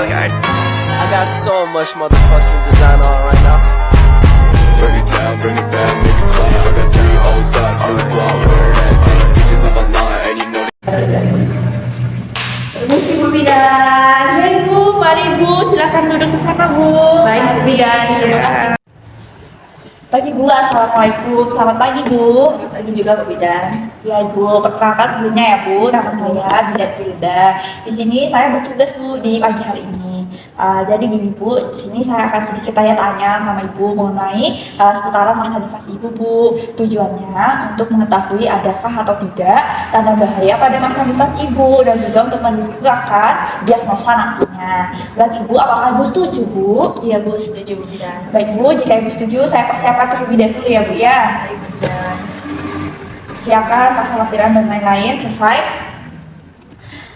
I got so much motherfucking design on right now. Bring it down, bring it back, make it clap. I got 3 old thoughts, new block, wear that thing. Bitches on my line, and you know Permisi Bu Bidan. Iya Ibu, mari Ibu, silakan duduk di sana Bu. Baik Bu Bidan, terima kasih. Pagi Bu, assalamualaikum. Selamat pagi Bu. Pagi juga Bu Bidan. Ya Ibu, perkenalkan sebelumnya ya Bu, nama saya Bidan Hilda. Di sini saya bertugas Bu di pagi hari ini. Jadi gini Bu, di sini saya akan sedikit tanya-tanya sama Ibu mengenai seputaran masa nifas Ibu Bu. Tujuannya untuk mengetahui adakah atau tidak tanda bahaya pada masa nifas Ibu dan juga untuk menentukan diagnosa nantinya. Bagi Ibu, apakah Ibu setuju Bu? Iya Bu, setuju Bu Bidan. Baik Bu, jika Ibu setuju, saya persiapkan terlebih dahulu ya Bu ya. Baik Bu Bidan. Siapkan pasal lampiran dan lain-lain, selesai.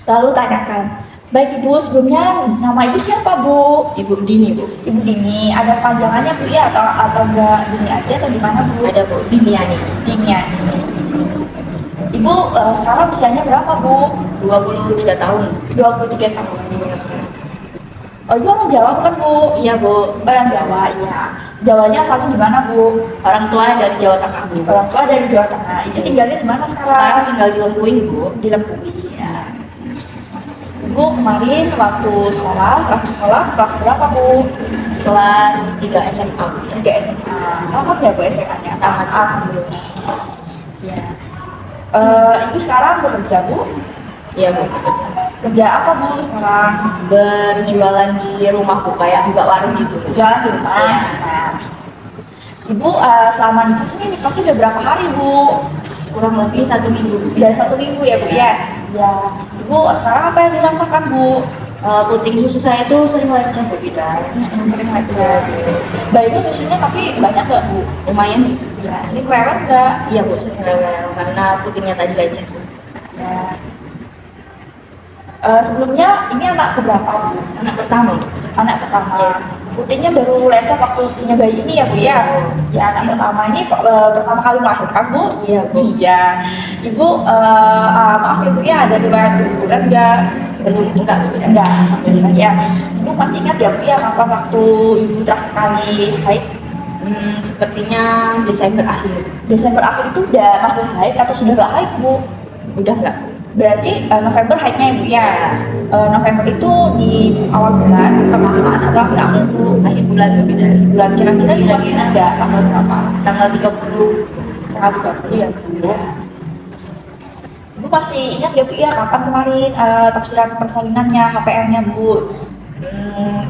Lalu tanyakan. Baik Ibu, sebelumnya nama Ibu siapa Bu? Ibu Dini Bu. Ibu Dini, ada panjangannya Bu ya atau enggak Dini aja atau gimana Bu? Ada Bu, Diniani. Diniani. Ibu sekarang usianya berapa Bu? 23 tahun. 23 tahun. Oh Ibu orang Jawa bukan Bu? Iya Bu. Orang Jawa, iya. Jawanya asalnya di mana Bu? Orang tua dari Jawa Tengah Bu. Orang tua dari Jawa Tengah. Ibu tinggalnya di mana Sekarang sekarang? tinggal di Lempuing Bu. Di Lempuing. Ya. Ibu kemarin waktu sekolah kelas berapa Bu? Kelas 3 SMA. 3 SMA. Tamat ya Bu SMA-nya? Tamat. Alhamdulillah. Ya. Ibu sekarang bekerja Bu? Iya Bu. Kerja apa Bu sekarang? Berjualan di rumah Bu, kayak buka warung gitu. Jualan di rumah. Iya. Nah. Ibu selama nifasnya udah berapa hari Bu? Kurang lebih 1 minggu. Udah 1 minggu ya Bu ya? Ya. Ibu sekarang apa yang dirasakan Bu? Puting susu saya itu sering lecet Bu Bidan. Sering lecet. Bayinya susunya tapi banyak nggak Bu? Lumayan sih. Ya, sering rewel nggak? Iya Bu, sering rewel karena putingnya tadi lecet Bu. Ya. Sebelumnya ini anak keberapa Bu? Anak pertama Bu. Anak pertama. Putingnya baru lecet waktu punya bayi ini ya Bu ya? Ya anak pertama ini pertama kali melahirkan Bu? Iya Bu. Iya. Ibu maaf ya Bu ya, ada riwayat keguguran nggak? Belum, enggak Bu. Enggak, alhamdulillah ya. Ibu masih ingat ya Bu ya kapan waktu Ibu terakhir kali haid? Sepertinya Desember akhir. Desember akhir itu udah masih haid atau sudah nggak haid Bu? Udah enggak? Berarti November haidnya ya Bu ya? November itu di awal bulan, pertengahan atau akhir akhir Bu? Akhir bulan Bu Bidan. Bulan kira-kira Ibu masih ingat nggak tanggal berapa? Tanggal 30. Tanggal 30 ya Bu. Ibu masih ingat ya Bu ya kapan kemarin tafsiran persalinannya, HPL-nya Bu?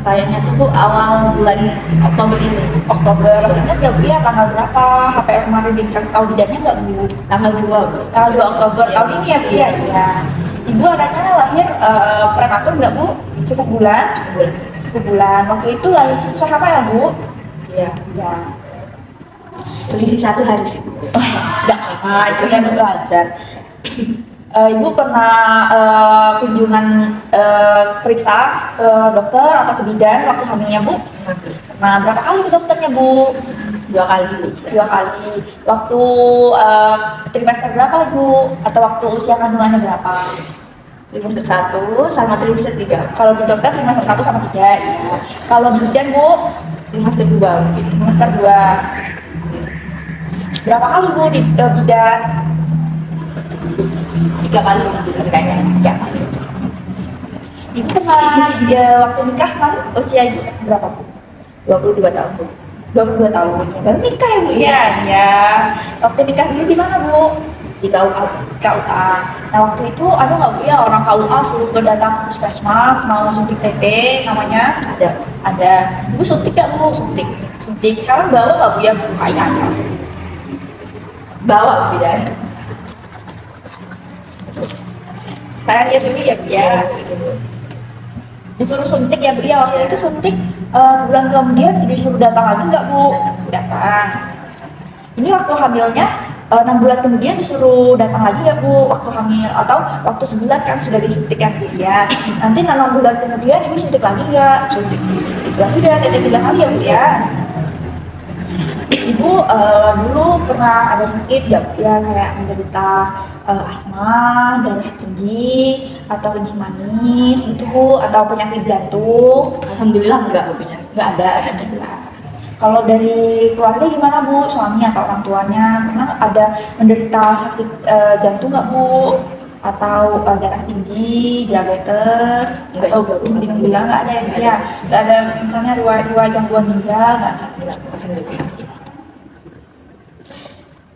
Kayaknya tuh Bu awal bulan Oktober ini. Oktober, masih ingat ya Bu ya tanggal berapa HPL kemarin dikasih tahu bidannya nggak Bu? Tanggal 2 Bu. Tanggal 2 Oktober tahun ini ya Bu ya? Iya. Ibu anaknya lahir prematur nggak Bu? Cukup bulan? Cukup bulan. Waktu itu lahir sesuai apa ya Bu? Iya. Ya. Selisih 1 hari sih Bu. Oh, enggak apa, itu yang belajar. Ibu pernah kunjungan periksa ke dokter atau ke bidan waktu hamilnya Bu? Nah, berapa kali ke dokternya Bu? 2 kali Bu. 2 kali. Waktu trimester berapa Bu? Atau waktu usia kandungannya berapa? Trimester 1 sama trimester 3. Kalau di dokter trimester 1 sama 3 ya. Kalau di bidan Bu? Trimester 2 mungkin. Trimester 2. Berapa kali Bu di bidan? 3 kali Bu kayaknya. 3 kali. Ibu pernah waktu nikah kemarin usia Ibu berapa Bu? 22 tahun Bu. 22 tahun. Ya, baru nikah ya Bu? Iya, iya. Waktu nikah dulu di mana Bu? Di KUA. KUA. Nah waktu itu ada nggak Bu ya orang KUA suruh datang ke puskesmas mau suntik TB namanya? Ada. Ibu suntik nggak Bu? Suntik. Sekarang bawa nggak Bu ya Bu kayaknya? Bawa Bu Bidan. Saya lihat dulu ya Bu ya. Disuruh suntik ya Bu ya, waktu itu suntik sebulan kemudian disuruh datang lagi nggak Bu? Datang. Ini waktu hamilnya 6 bulan kemudian disuruh datang lagi ya Bu waktu hamil atau waktu 9 kan sudah disuntik kan Bu ya. Nanti 6 bulan kemudian Ibu suntik lagi nggak? Suntik lagi udah 3 kali ya Bu ya. Ibu dulu pernah ada sakit nggak Bu? Ya kayak menderita asma, darah tinggi, atau kencing manis gitu Bu, atau penyakit jantung? Alhamdulillah enggak Bu. Nggak ada, alhamdulillah. Kalau dari keluarga gimana Bu? Suami atau orang tuanya pernah ada menderita sakit jantung nggak Bu? Atau darah tinggi, diabetes? Nggak Atau juga, Bu. alhamdulillah nggak ada ya Bu ya? Nggak ada misalnya riwayat gangguan ginjal nggak ada? Alhamdulillah.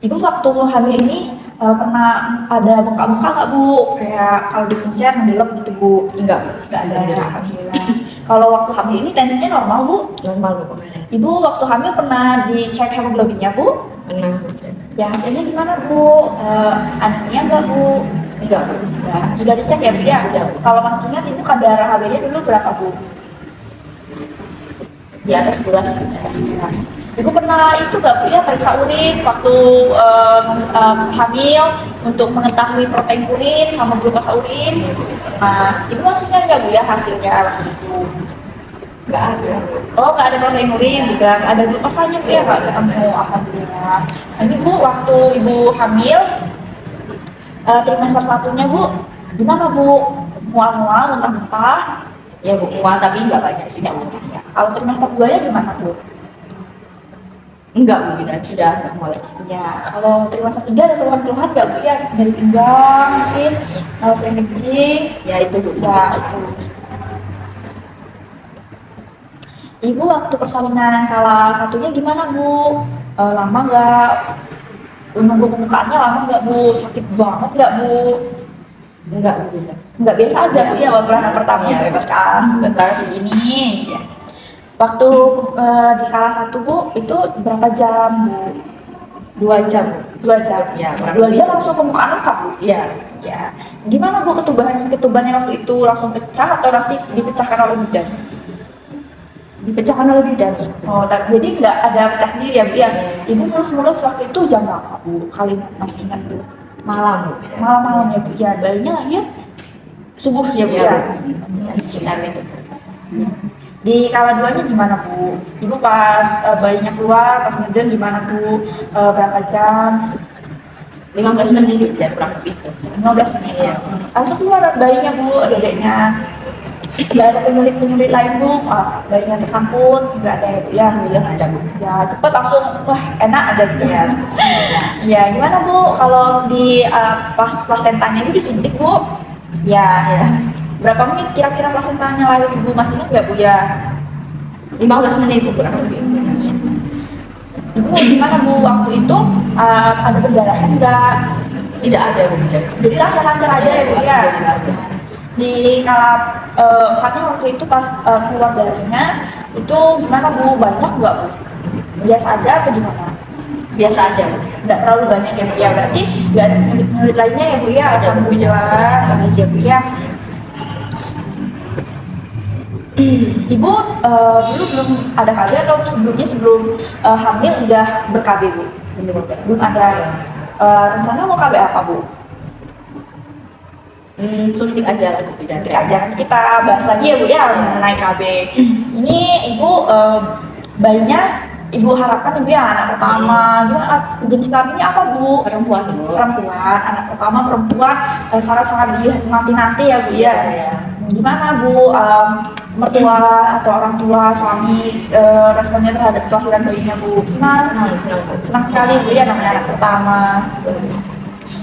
Ibu waktu hamil ini pernah ada bengkak-bengkak nggak Bu? Kayak kalau dipencet mendelep gitu Bu? Enggak Nggak ada, Alhamdulillah. alhamdulillah. Kalau waktu hamil ini tensinya normal Bu? Normal Bu. Ibu waktu hamil pernah dicek hemoglobinnya Bu? Pernah. Ya hasilnya gimana Bu? Anemia nggak Bu? Enggak Bu. Ya, sudah dicek ya Bu ya? Kalau masih ingat Ibu kadar HB-nya dulu berapa Bu? Di atas 11. Ibu pernah itu nggak Bu ya periksa urin waktu hamil untuk mengetahui protein urin sama glukosa urin? Nah, Ibu masih ingat nggak Bu ya hasilnya waktu itu? Enggak ada. Oh, nggak ada protein urin juga, nggak ada glukosanya Bu ya, nggak ketemu, alhamdulillah. Nah, ini Bu, waktu Ibu hamil, trimester satunya Bu, gimana Bu? Mual-mual, muntah-muntah? Ya Bu, mual tapi enggak banyak sih Bu. Ya. Kalau trimester 2-nya gimana Bu? Enggak Bu, sudah normal. Ya, kalau trimester 3 ada keluhan-keluhan nggak Bu ya? Dari pinggang mungkin, sering kencing, Ya itu Bu. ya itu. Ibu waktu persalinan kala satunya gimana Bu? Lama nggak? Nunggu pembukaannya lama nggak Bu? Sakit banget nggak Bu? Enggak Bu. Nggak biasa aja Bu ya waktu anak pertama Ya. bekas bentar begini. Ya. Waktu di kala satu Bu itu berapa jam Bu? 2 jam. 2 jam. Ya, kurang 2 lebih. jam langsung pembukaan lengkap Bu? Ya. Ya. Gimana Bu ketubannya waktu itu langsung pecah atau nanti dipecahkan oleh bidan? Dipecahkan oleh bidan. Oh, jadi nggak ada pecah sendiri ya Bu ya? Ibu mulus-mulus waktu itu jam berapa Bu? Kali masih ingat Bu? Malam Bu. Malam-malam ya Bu ya, bayinya lahir subuh ya Bu ya? Ya, sekitar itu. Di kala duanya gimana Bu? Ibu pas bayinya keluar, pas ngeden gimana Bu? Berapa jam? 15 menit dan kurang lebih itu. 15 menit ya. Langsung keluar bayinya Bu, dedeknya. Nggak ada penyulit-penyulit lain Bu? Bayinya tersangkut? Nggak ada ya Bu ya? Alhamdulillah ada Bu. Ya cepet langsung, wah enak aja gitu ya. Ya gimana Bu? Kalau di pas plasentanya itu disuntik Bu? Ya, ya. Berapa menit kira-kira plasentanya lahir Ibu masih ingat nggak Bu ya? 15 menit Bu kurang lebih. Ibu gimana Bu waktu itu ada pendarahan nggak? Tidak ada Bu. Jadi lancar-lancar aja ya Bu ya. Di kala empatnya waktu itu pas keluar darahnya itu gimana Bu? Banyak nggak Bu? Biasa aja atau gimana? Biasa aja Bu. Nggak terlalu banyak ya Bu ya, berarti nggak ada penyulit lainnya ya Bu ya? Ada, Bu. Alhamdulillah, baik ya Bu ya. Ibu dulu belum ada KB atau sebelum hamil udah ber-KB Bu? Belum ada. Rencana mau KB apa Bu? Suntik aja lah Bu. Suntik aja, nanti kita bahas lagi ya Bu ya mengenai KB. Ini Ibu bayinya Ibu harapkan Ibu ya anak pertama, gimana jenis kelaminnya apa Bu? Perempuan Bu. Perempuan, anak pertama perempuan, sangat-sangat nanti ya Bu ya. Gimana Bu, mertua atau orang tua suami responnya terhadap kelahiran bayinya Bu? Senang sekali Bu ya namanya anak pertama.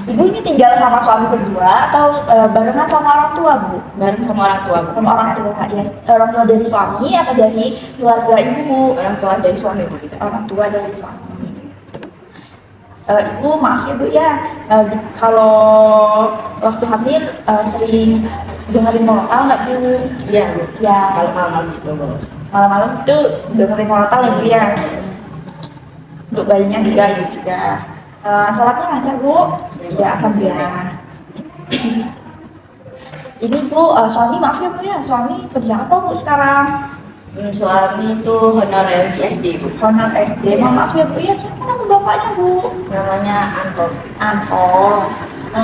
Ibu ini tinggal sama suami berdua atau barengan sama orang tua Bu? Bareng sama orang tua Bu. Sama orang tua, ya. Orang tua dari suami atau dari keluarga Ibu Bu? Orang tua dari suami Bu. Orang tua dari suami. Ibu maaf ya Bu ya, kalau waktu hamil sering dengerin monotal nggak Bu? Iya Bu. Ya, Kalau malam gitu Bu. malam-malam itu dengerin monotal ya Bu ya. Untuk bayinya juga, Ibu juga. Sholatnya lancar Bu? Ya, alhamdulillah. Ini Bu, suami maaf ya Bu ya, suami kerja apa Bu sekarang? Suami itu honorer di SD Bu. Honor SD. Maaf ya Bu ya, siapa nama bapaknya Bu? Namanya Anton. Anton.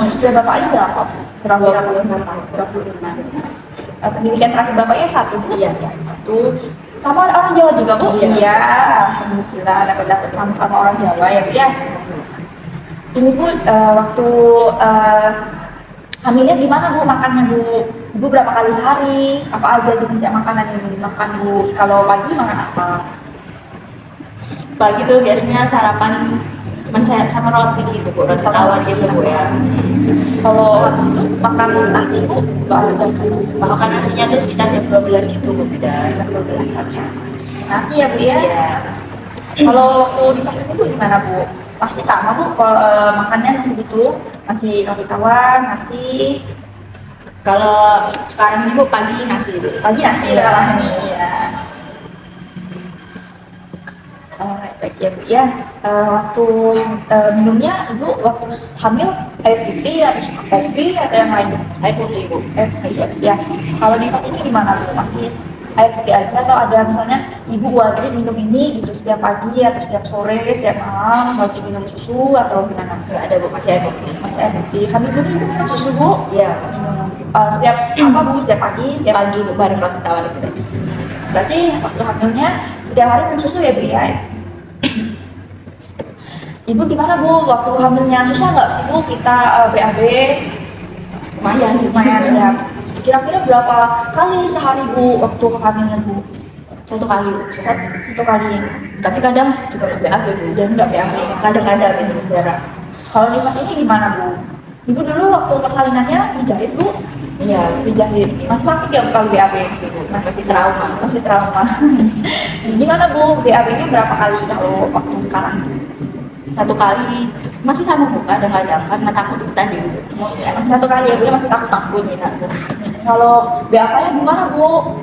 Usia bapaknya berapa Bu? Kira-kira 26 tahun. 26. Pendidikan terakhir bapaknya 1 Bu? Iya. 1. Sama orang Jawa juga Bu? Iya. Iya, alhamdulillah dapat sama orang Jawa ya Bu ya. Ini Bu, waktu hamilnya gimana Bu makannya Bu? Ibu berapa kali sehari? Apa aja jenisnya makanan yang dimakan Bu? Kalau pagi makan apa? Pagi tuh biasanya sarapan cuman saya sama roti gitu Bu, roti tawar gitu Bu ya. Kalau habis itu makan nasi Bu, berapa jam? Makan nasinya tuh sekitar jam 12 itu Bu, beda Jam 12-an. Nasi ya Bu ya? Iya. Kalau waktu di pasar Ibu gimana Bu? Pasti sama Bu, kalau makannya nasi gitu, nasi roti tawar, nasi Kalau sekarang ini Bu pagi nasi Bu. pagi nasi Iya. lah ini ya. Baik ya Bu ya. Waktu minumnya Ibu waktu hamil air putih atau kopi atau yang lain Bu? Air putih Bu. Air putih ya. Kalau di pas ini gimana Bu? Masih air putih aja atau ada misalnya Ibu wajib minum ini gitu setiap pagi atau setiap sore, setiap malam wajib minum susu atau gimana? Enggak ada Bu, masih air putih. Masih air putih. Hamil dulu Ibu minum susu Bu? Iya. Minum. Setiap apa Bu? Setiap pagi, setiap Pagi Bu bareng roti tawar itu. berarti waktu hamilnya setiap hari minum susu ya Bu ya? Ibu gimana Bu? Waktu hamilnya susah nggak sih Bu kita BAB? Lumayan sih. Lumayan ya. Kira-kira berapa kali sehari Bu waktu hamilnya Bu? Satu kali Bu. Satu kali. Tapi kadang juga nggak BAB Bu. Dan nggak BAB. Kadang-kadang minum darah. Kalau di fase ini gimana Bu? Ibu dulu waktu persalinannya dijahit Bu? Iya. Dijahit. Masih sakit ya kalau BAB sih Bu? Masih trauma. Masih trauma. Gimana Bu? BAB-nya berapa kali kalau waktu sekarang? Satu kali masih sama Bu, kadang-kadang karena takut tadi Bu. Masih satu kali ya Bu, masih takut ya Bu. Kalau BAK-nya gimana Bu?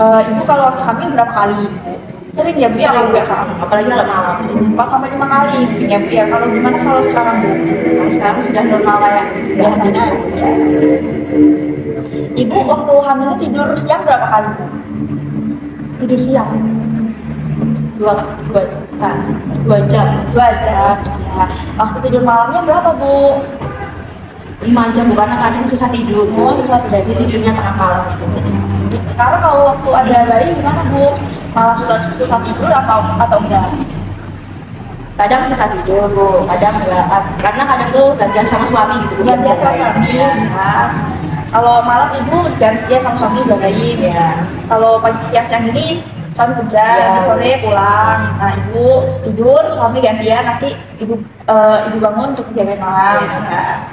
Ibu kalau waktu hamil berapa kali Bu? Sering ya Bu ya kalau BAK? Apalagi kalau malam. 4 sampai 5 kali mungkin ya Bu ya. Kalau gimana kalau sekarang Bu? Nah, sekarang sudah normal kayak Biasanya ya. Ibu waktu hamilnya tidur siang berapa kali Bu? Tidur siang? dua jam. 2 jam. Ya. Waktu tidur malamnya berapa Bu? 5 jam Bu, karena kadang susah tidur Bu. Oh, susah tidur. Jadi tidurnya tengah malam gitu. Sekarang kalau waktu ada bayi gimana Bu? Malah susah tidur atau enggak? Kadang susah tidur Bu, kadang enggak. Karena kadang tuh gantian sama suami gitu Bu. Gantian sama suami ya. Kalau malam Ibu gantian sama suami jagain ya. Kalau pagi siang-siang ini suami kerja, Ya. nanti sore pulang. Nah Ibu tidur, suami gantian, nanti Ibu bangun untuk jagain malam. Ya.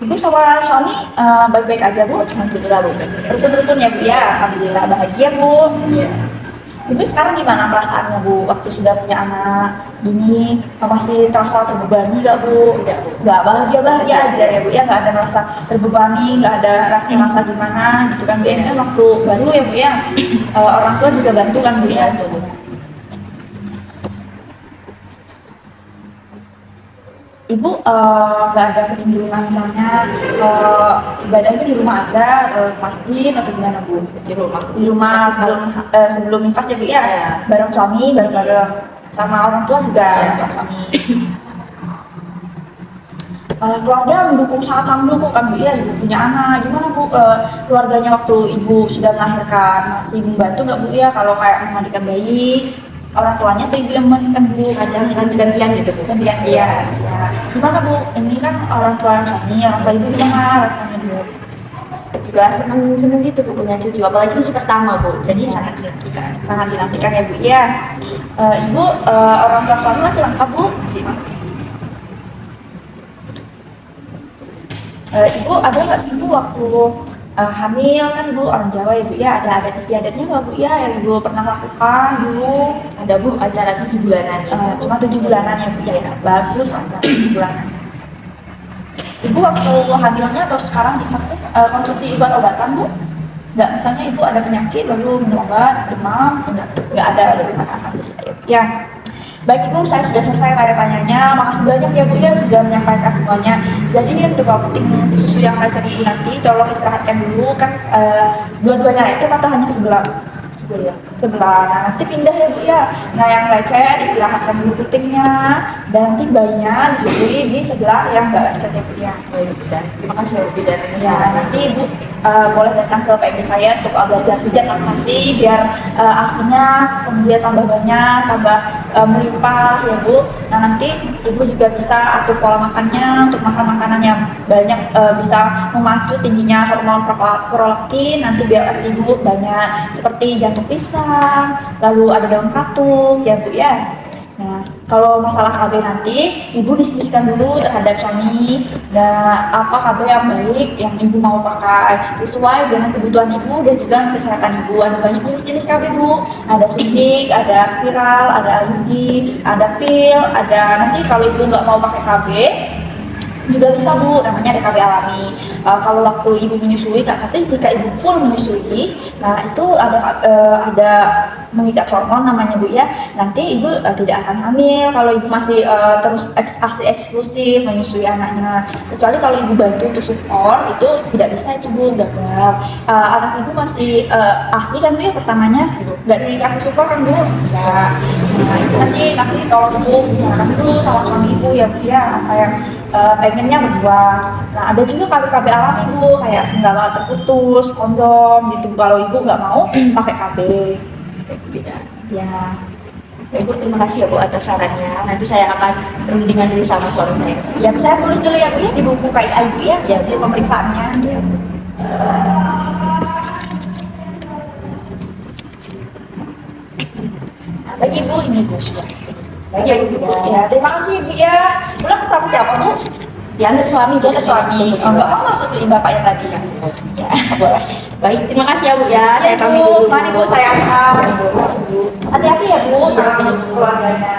Ibu sama suami baik-baik aja Bu? Alhamdulillah Bu. Rukun-rukun ya Bu ya? Alhamdulillah bahagia Bu. Iya. Ibu sekarang gimana perasaannya Bu? Waktu sudah punya anak gini, masih terasa terbebani nggak Bu? Nggak bahagia aja ya Bu ya? Nggak ada merasa terbebani, nggak ada rasa gimana gitu kan Bu? Ini kan waktu baru ya Bu ya? Orang tua juga bantu kan Bu ya? Ibu nggak ada kecenderungan misalnya ibadahnya di rumah aja atau masjid atau gimana Bu? Di rumah. Di rumah sebelum nifas ya Bu ya? Iya. Bareng suami, bareng sama orang tua juga Iya. suami. Keluarga mendukung, sangat mendukung kan Bu ya? Ibu punya anak, gimana Bu? Keluarganya waktu Ibu sudah melahirkan masih membantu nggak Bu ya? Kalau kayak memandikan bayi, orang tuanya tuh Ibu yang memandikan Bu? Kadang ganti-gantian gitu Bu. Gantian dia. Ya. Gimana Bu? Ini kan orang tua suami, orang tua Ibu gimana rasanya Bu? Juga seneng gitu Bu punya cucu, apalagi itu pertama Bu. Jadi sangat dinantikan. Sangat dinantikan ya Bu ya. Ibu orang tua suami masih lengkap Bu? Masih. Ibu ada nggak sih Bu waktu hamil kan Bu orang Jawa ya Bu ya, ada adat istiadatnya nggak Bu ya yang Ibu pernah lakukan dulu? Ada Bu acara 7 bulanan ya. Cuma 7 bulanan ya Bu ya, bagus acara 7 bulanan. Ibu waktu hamilnya atau sekarang dikasih konsumsi obat-obatan Bu? Nggak, misalnya Ibu ada penyakit lalu minum obat, demam, nggak ada alhamdulillah ya Bu ya. Baik Ibu, saya sudah selesai tanya-tanyanya. Makasih banyak ya Bu ya sudah menyampaikan semuanya. Jadi untuk outing susu yang lecet Ibu nanti tolong istirahatkan dulu kan dua-duanya lecet atau hanya sebelah? Sebelah. Nah, nanti pindah ya Bu ya. Nah yang lecet istirahatkan dulu putingnya dan nanti bayinya disusui di sebelah yang nggak lecet ya Bu ya. Terima kasih Bu dan Ya nanti Ibu boleh datang ke PMB saya untuk belajar pijat laktasi biar asinya kemudian tambah banyak, tambah melimpah ya Bu. Nah nanti Ibu juga bisa atur pola makannya untuk makan makanan yang banyak, bisa memacu tingginya hormon prolaktin, nanti biar asi Ibu banyak seperti jantung pisang, lalu ada daun katuk ya Bu ya. Nah, kalau masalah KB nanti, Ibu diskusikan dulu terhadap suami. Nah, apa KB yang baik yang Ibu mau pakai sesuai dengan kebutuhan Ibu dan juga kesehatan Ibu. Ada banyak jenis-jenis KB Bu. Ada suntik, ada spiral, ada IUD, ada pil, ada nanti kalau Ibu nggak mau pakai KB juga bisa Bu, namanya ada KB alami. Kalau waktu Ibu menyusui, tapi jika Ibu full menyusui, nah itu ada mengikat hormon namanya Bu ya. Nanti Ibu tidak akan hamil kalau Ibu masih terus ASI eksklusif menyusui anaknya. Kecuali kalau Ibu bantu untuk sufor, itu tidak bisa itu Bu, gagal. Anak Ibu masih ASI kan Bu ya pertamanya, nggak dikasih sufor kan Bu? Ya. Nah itu nanti tolong Ibu bicarakan dulu sama suami Ibu ya Bu ya, apa yang pengennya berdua. Nah ada juga KB alami Bu, kayak senggala terputus, kondom gitu. Kalau Ibu nggak mau pakai KB. Ya. Ibu terima kasih ya Bu atas sarannya. Nanti saya akan berundingan dulu sama suami saya. Ya saya tulis dulu ya Bu ya di buku KIA Ibu ya, hasil pemeriksaannya. Ya. Nah, bagi Ibu ini Bu. Ya Ibu ya. Terima kasih Ibu ya. Pulang sama siapa Bu? Ya untuk suami Bu, untuk suami. Oh, enggak mau masuk ke bapaknya tadi ya. Ya, boleh. Baik, terima kasih ya Bu ya. Saya pamit dulu. Mari Bu, saya antar. Hati-hati ya Bu, jangan keluarganya.